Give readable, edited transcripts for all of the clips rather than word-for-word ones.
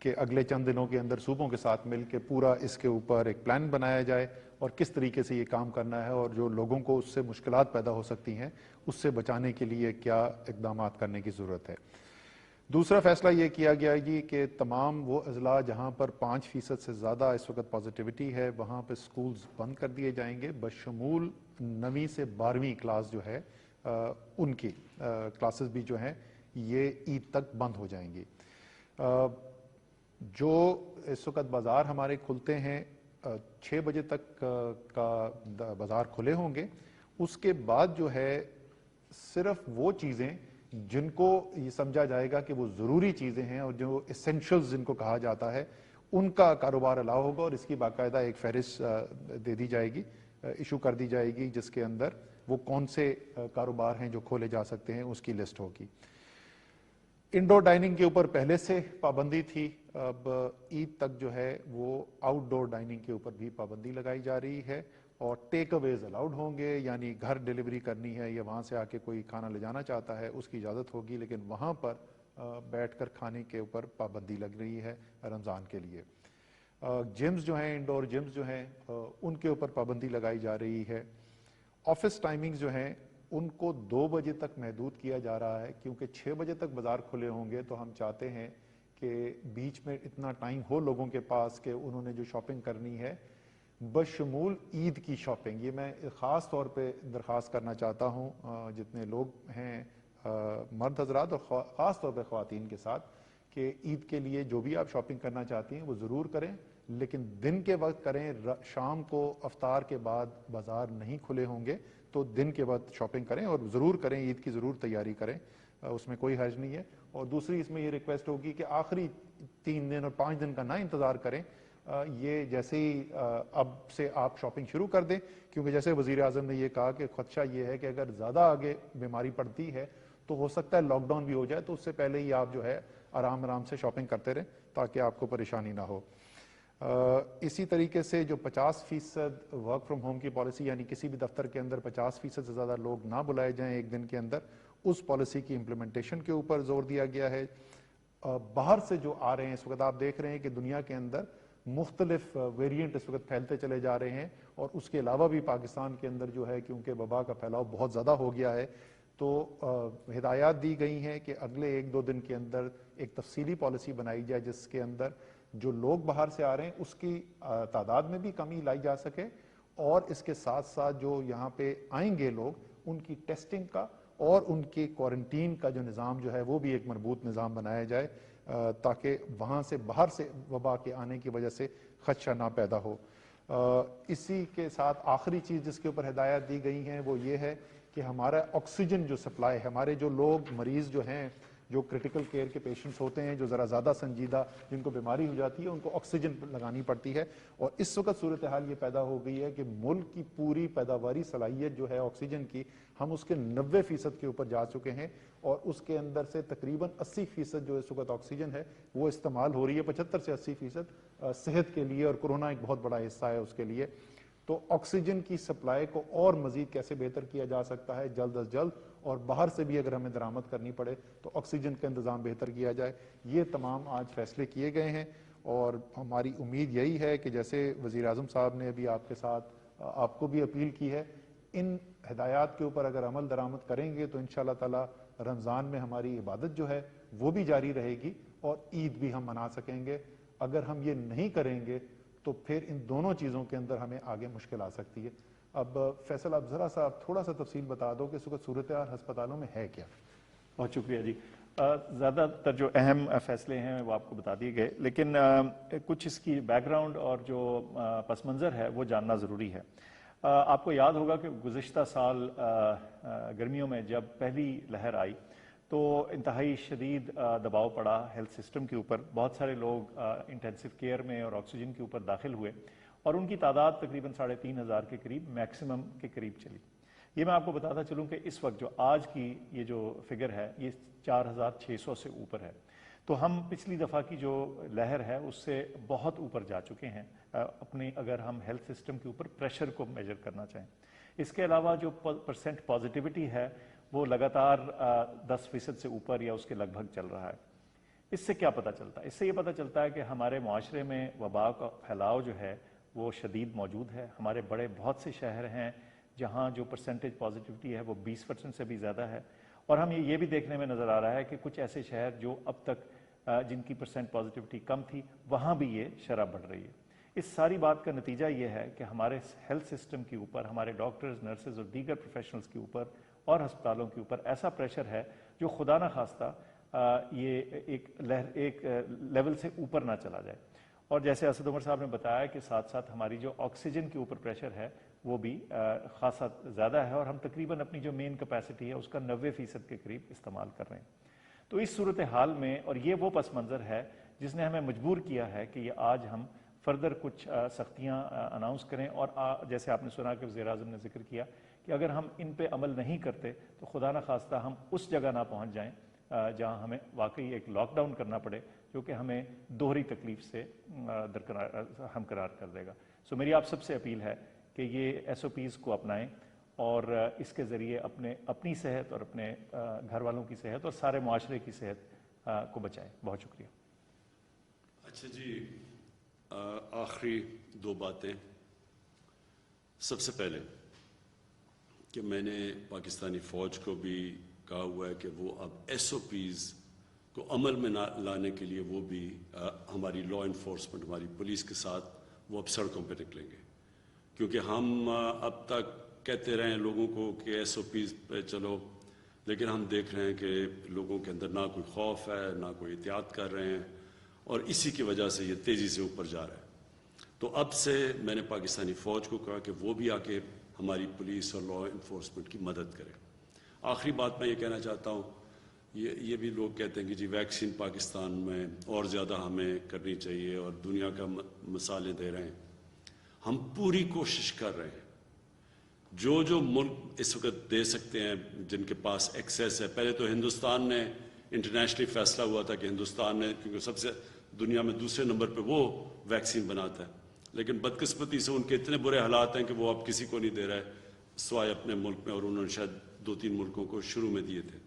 کہ اگلے چند دنوں کے اندر صوبوں کے ساتھ مل کے پورا اس کے اوپر ایک پلان بنایا جائے اور کس طریقے سے یہ کام کرنا ہے اور جو لوگوں کو اس سے مشکلات پیدا ہو سکتی ہیں اس سے بچانے کے لیے کیا اقدامات کرنے کی ضرورت ہے۔ دوسرا فیصلہ یہ کیا گیا جی کہ تمام وہ اضلاع جہاں پر 5% سے زیادہ اس وقت پازیٹیوٹی ہے وہاں پہ سکولز بند کر دیے جائیں گے، بشمول 9ویں سے 12ویں کلاس جو ہے ان کی کلاسز بھی جو ہیں یہ عید تک بند ہو جائیں گی۔ جو اس وقت بازار ہمارے کھلتے ہیں 6 بجے تک کا بازار کھلے ہوں گے، اس کے بعد جو ہے صرف وہ چیزیں جن کو یہ سمجھا جائے گا کہ وہ ضروری چیزیں ہیں اور جو اسینشلز جن کو کہا جاتا ہے ان کا کاروبار الاؤ ہوگا، اور اس کی باقاعدہ ایک فہرست دے دی جائے گی، ایشو کر دی جائے گی، جس کے اندر وہ کون سے کاروبار ہیں جو کھولے جا سکتے ہیں اس کی لسٹ ہوگی۔ انڈور ڈائننگ کے اوپر پہلے سے پابندی تھی، اب عید تک جو ہے وہ آؤٹ ڈور ڈائننگ کے اوپر بھی پابندی لگائی جا رہی ہے، اور ٹیک اویز الاؤڈ ہوں گے، یعنی گھر ڈیلیوری کرنی ہے یا وہاں سے آ کے کوئی کھانا لے جانا چاہتا ہے اس کی اجازت ہوگی، لیکن وہاں پر بیٹھ کر کھانے کے اوپر پابندی لگ رہی ہے رمضان کے لیے۔ جمز جو ہیں، انڈور جمز جو ہیں ان کے اوپر پابندی لگائی جا رہی ہے۔ آفس ٹائمنگز جو ہیں ان کو 2 بجے تک محدود کیا جا رہا ہے، کیونکہ 6 بجے تک بازار کھلے ہوں گے تو ہم چاہتے ہیں کہ بیچ میں اتنا ٹائم ہو لوگوں کے پاس کہ انہوں نے جو شاپنگ کرنی ہے بشمول عید کی شاپنگ، یہ میں خاص طور پہ درخواست کرنا چاہتا ہوں جتنے لوگ ہیں مرد حضرات اور خاص طور پہ خواتین کے ساتھ، کہ عید کے لیے جو بھی آپ شاپنگ کرنا چاہتی ہیں وہ ضرور کریں، لیکن دن کے وقت کریں، شام کو افطار کے بعد بازار نہیں کھلے ہوں گے تو دن کے وقت شاپنگ کریں اور ضرور کریں، عید کی ضرور تیاری کریں، اس میں کوئی حرج نہیں ہے۔ اور دوسری اس میں یہ ریکویسٹ ہوگی کہ آخری 3 دن اور 5 دن کا نہ انتظار کریں، یہ جیسے ہی اب سے آپ شاپنگ شروع کر دیں، کیونکہ جیسے وزیر اعظم نے یہ کہا کہ خدشہ یہ ہے کہ اگر زیادہ آگے بیماری پڑتی ہے تو ہو سکتا ہے لاک ڈاؤن بھی ہو جائے، تو اس سے پہلے ہی آپ جو ہے آرام سے شاپنگ کرتے رہیں تاکہ آپ کو پریشانی نہ ہو۔ اسی طریقے سے جو 50% ورک فرام ہوم کی پالیسی، یعنی کسی بھی دفتر کے اندر 50% سے زیادہ لوگ نہ بلائے جائیں ایک دن کے اندر، اس پالیسی کی امپلیمنٹیشن کے اوپر زور دیا گیا ہے۔ باہر سے جو آ رہے ہیں اس وقت آپ دیکھ رہے ہیں کہ دنیا کے اندر مختلف ویریئنٹ اس وقت پھیلتے چلے جا رہے ہیں، اور اس کے علاوہ بھی پاکستان کے اندر جو ہے کیونکہ وبا کا پھیلاؤ بہت زیادہ ہو گیا ہے، تو ہدایات دی گئی ہیں کہ اگلے 1-2 دن کے اندر ایک تفصیلی پالیسی بنائی جائے جس کے اندر جو لوگ باہر سے آ رہے ہیں اس کی تعداد میں بھی کمی لائی جا سکے، اور اس کے ساتھ ساتھ جو یہاں پہ آئیں گے لوگ ان کی ٹیسٹنگ کا اور ان کی کوارنٹین کا جو نظام جو ہے وہ بھی ایک مربوط نظام بنایا جائے، تاکہ وہاں سے باہر سے وبا کے آنے کی وجہ سے خدشہ نہ پیدا ہو۔ اسی کے ساتھ آخری چیز جس کے اوپر ہدایات دی گئی ہیں وہ یہ ہے کہ ہمارا آکسیجن جو سپلائی ہے، ہمارے جو لوگ مریض جو ہیں جو کرٹیکل کیئر کے پیشنٹس ہوتے ہیں، جو ذرا زیادہ سنجیدہ جن کو بیماری ہو جاتی ہے، ان کو آکسیجن لگانی پڑتی ہے، اور اس وقت صورتحال یہ پیدا ہو گئی ہے کہ ملک کی پوری پیداواری صلاحیت جو ہے آکسیجن کی، ہم اس کے 90% کے اوپر جا چکے ہیں، اور اس کے اندر سے تقریباً 80% جو اس وقت آکسیجن ہے وہ استعمال ہو رہی ہے، 75 سے 80% صحت کے لیے، اور کورونا ایک بہت بڑا حصہ ہے اس کے لیے۔ تو آکسیجن کی سپلائی کو اور مزید کیسے بہتر کیا جا سکتا ہے جلد از جلد، اور باہر سے بھی اگر ہمیں درآمد کرنی پڑے تو آکسیجن کا انتظام بہتر کیا جائے، یہ تمام آج فیصلے کیے گئے ہیں۔ اور ہماری امید یہی ہے کہ جیسے وزیر اعظم صاحب نے ابھی آپ کے ساتھ آپ کو بھی اپیل کی ہے، ان ہدایات کے اوپر اگر عمل درآمد کریں گے تو انشاءاللہ تعالی رمضان میں ہماری عبادت جو ہے وہ بھی جاری رہے گی اور عید بھی ہم منا سکیں گے۔ اگر ہم یہ نہیں کریں گے تو پھر ان دونوں چیزوں کے اندر ہمیں آگے مشکل آ سکتی ہے۔ اب فیصل آپ ذرا سا تھوڑا سا تفصیل بتا دو کہ اس وقت صورتحال ہسپتالوں میں ہے کیا؟ بہت شکریہ جی۔ زیادہ تر جو اہم فیصلے ہیں وہ آپ کو بتا دیے گئے، لیکن کچھ اس کی بیک گراؤنڈ اور جو پس منظر ہے وہ جاننا ضروری ہے۔ آپ کو یاد ہوگا کہ گزشتہ سال گرمیوں میں جب پہلی لہر آئی تو انتہائی شدید دباؤ پڑا ہیلتھ سسٹم کے اوپر، بہت سارے لوگ انٹینسو کیئر میں اور آکسیجن کے اوپر داخل ہوئے، اور ان کی تعداد تقریباً 3500 کے قریب میکسیمم کے قریب چلی۔ یہ میں آپ کو بتاتا چلوں کہ اس وقت جو آج کی یہ جو فگر ہے یہ 4600 سے اوپر ہے، تو ہم پچھلی دفعہ کی جو لہر ہے اس سے بہت اوپر جا چکے ہیں اپنے، اگر ہم ہیلتھ سسٹم کے اوپر پریشر کو میجر کرنا چاہیں۔ اس کے علاوہ جو پرسنٹ پازیٹیوٹی ہے وہ لگاتار 10% سے اوپر یا اس کے لگ بھگ چل رہا ہے۔ اس سے کیا پتہ چلتا ہے؟ اس سے یہ پتہ چلتا ہے کہ ہمارے معاشرے میں وبا کا پھیلاؤ جو ہے وہ شدید موجود ہے. ہمارے بڑے بہت سے شہر ہیں جہاں جو پرسنٹیج پازیٹیوٹی ہے وہ 20% سے بھی زیادہ ہے, اور ہم یہ بھی دیکھنے میں نظر آ رہا ہے کہ کچھ ایسے شہر جو اب تک جن کی پرسنٹ پازیٹیوٹی کم تھی وہاں بھی یہ شرح بڑھ رہی ہے. اس ساری بات کا نتیجہ یہ ہے کہ ہمارے ہیلتھ سسٹم کے اوپر, ہمارے ڈاکٹرز, نرسز اور دیگر پروفیشنلز کے اوپر اور ہسپتالوں کے اوپر ایسا پریشر ہے جو خدا نہ خواستہ یہ ایک لیول سے اوپر نہ چلا جائے. اور جیسے اسد عمر صاحب نے بتایا کہ ساتھ ساتھ ہماری جو آکسیجن کے اوپر پریشر ہے وہ بھی خاصا زیادہ ہے, اور ہم تقریباً اپنی جو مین کیپیسٹی ہے اس کا 90% کے قریب استعمال کر رہے ہیں. تو اس صورتحال میں, اور یہ وہ پس منظر ہے جس نے ہمیں مجبور کیا ہے کہ یہ آج ہم فردر کچھ سختیاں اناؤنس کریں, اور جیسے آپ نے سنا کہ وزیر اعظم نے ذکر کیا کہ اگر ہم ان پہ عمل نہیں کرتے تو خدا نہ خواستہ ہم اس جگہ نہ پہنچ جائیں جہاں ہمیں واقعی ایک لاک ڈاؤن کرنا پڑے جو کہ ہمیں دوہری تکلیف سے ہمکنار کر دے گا. سو میری آپ سب سے اپیل ہے کہ یہ ایس او پیز کو اپنائیں اور اس کے ذریعے اپنی صحت اور اپنے گھر والوں کی صحت اور سارے معاشرے کی صحت کو بچائیں. بہت شکریہ. اچھا جی, آخری 2 باتیں. سب سے پہلے کہ میں نے پاکستانی فوج کو بھی کہا ہوا ہے کہ وہ اب ایس او پیز کو عمل میں لانے کے لیے وہ بھی ہماری لا انفورسمنٹ, ہماری پولیس کے ساتھ وہ اب سڑکوں پہ نکلیں گے, کیونکہ ہم اب تک کہتے رہے ہیں لوگوں کو کہ ایس او پیز پہ چلو, لیکن ہم دیکھ رہے ہیں کہ لوگوں کے اندر نہ کوئی خوف ہے نہ کوئی احتیاط کر رہے ہیں, اور اسی کی وجہ سے یہ تیزی سے اوپر جا رہا ہے. تو اب سے میں نے پاکستانی فوج کو کہا کہ وہ بھی آ کے ہماری پولیس اور لا انفورسمنٹ کی مدد کرے. آخری بات میں یہ کہنا چاہتا ہوں, یہ بھی لوگ کہتے ہیں کہ جی ویکسین پاکستان میں اور زیادہ ہمیں کرنی چاہیے اور دنیا کا مثالیں دے رہے ہیں. ہم پوری کوشش کر رہے ہیں, جو ملک اس وقت دے سکتے ہیں جن کے پاس ایکسیس ہے. پہلے تو ہندوستان نے انٹرنیشنلی فیصلہ ہوا تھا کہ ہندوستان نے, کیونکہ سب سے دنیا میں دوسرے نمبر پہ وہ ویکسین بناتا ہے, لیکن بدقسمتی سے ان کے اتنے برے حالات ہیں کہ وہ اب کسی کو نہیں دے رہا ہے سوائے اپنے ملک میں, اور انہوں نے شاید 2-3 ملکوں کو شروع میں دیے تھے.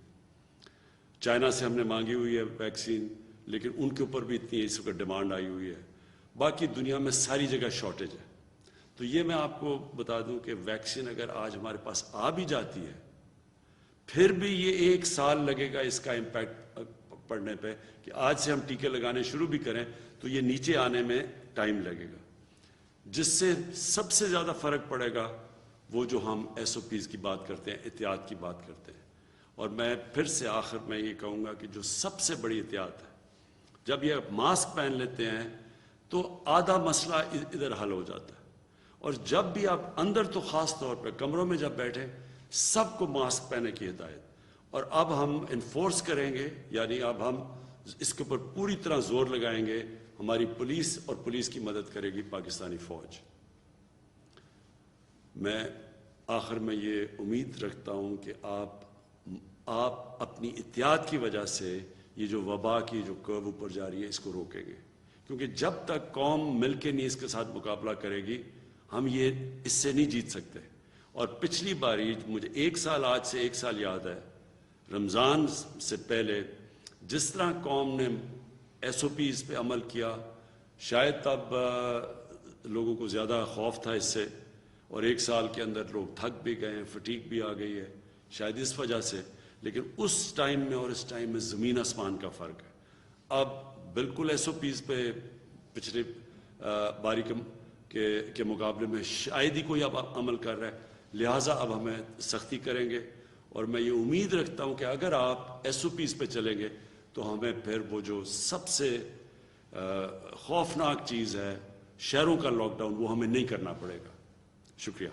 چائنا سے ہم نے مانگی ہوئی ہے ویکسین, لیکن ان کے اوپر بھی اتنی اس وقت ڈیمانڈ آئی ہوئی ہے. باقی دنیا میں ساری جگہ شارٹیج ہے. تو یہ میں آپ کو بتا دوں کہ ویکسین اگر آج ہمارے پاس آ بھی جاتی ہے پھر بھی یہ 1 سال لگے گا اس کا امپیکٹ پڑنے پہ, کہ آج سے ہم ٹیکے لگانے شروع بھی کریں تو یہ نیچے آنے میں ٹائم لگے گا. جس سے سب سے زیادہ فرق پڑے گا وہ جو ہم ایس او پیز کی بات کرتے ہیں, احتیاط کی بات کرتے ہیں. اور میں پھر سے آخر میں یہ کہوں گا کہ جو سب سے بڑی احتیاط ہے, جب یہ ماسک پہن لیتے ہیں تو آدھا مسئلہ ادھر حل ہو جاتا ہے. اور جب بھی آپ اندر, تو خاص طور پہ کمروں میں جب بیٹھے, سب کو ماسک پہننے کی ہدایت. اور اب ہم انفورس کریں گے, یعنی اب ہم اس کے اوپر پوری طرح زور لگائیں گے. ہماری پولیس اور پولیس کی مدد کرے گی پاکستانی فوج. میں آخر میں یہ امید رکھتا ہوں کہ آپ اپنی احتیاط کی وجہ سے یہ جو وبا کی جو کرو اوپر جا رہی ہے اس کو روکیں گے, کیونکہ جب تک قوم مل کے نہیں اس کے ساتھ مقابلہ کرے گی ہم یہ اس سے نہیں جیت سکتے. اور پچھلی باری مجھے 1 سال, آج سے 1 سال یاد ہے, رمضان سے پہلے جس طرح قوم نے ایس او پیز پہ عمل کیا, شاید تب لوگوں کو زیادہ خوف تھا اس سے, اور 1 سال کے اندر لوگ تھک بھی گئے ہیں, فٹیگ بھی آ گئی ہے شاید اس وجہ سے. لیکن اس ٹائم میں اور اس ٹائم میں زمین آسمان کا فرق ہے. اب بالکل ایس او پیز پہ پچھلے باری کے مقابلے میں شاید ہی کوئی اب عمل کر رہا ہے, لہٰذا اب ہمیں سختی کریں گے. اور میں یہ امید رکھتا ہوں کہ اگر آپ ایس او پیز پہ چلیں گے تو ہمیں پھر وہ جو سب سے خوفناک چیز ہے شہروں کا لاک ڈاؤن, وہ ہمیں نہیں کرنا پڑے گا. شکریہ.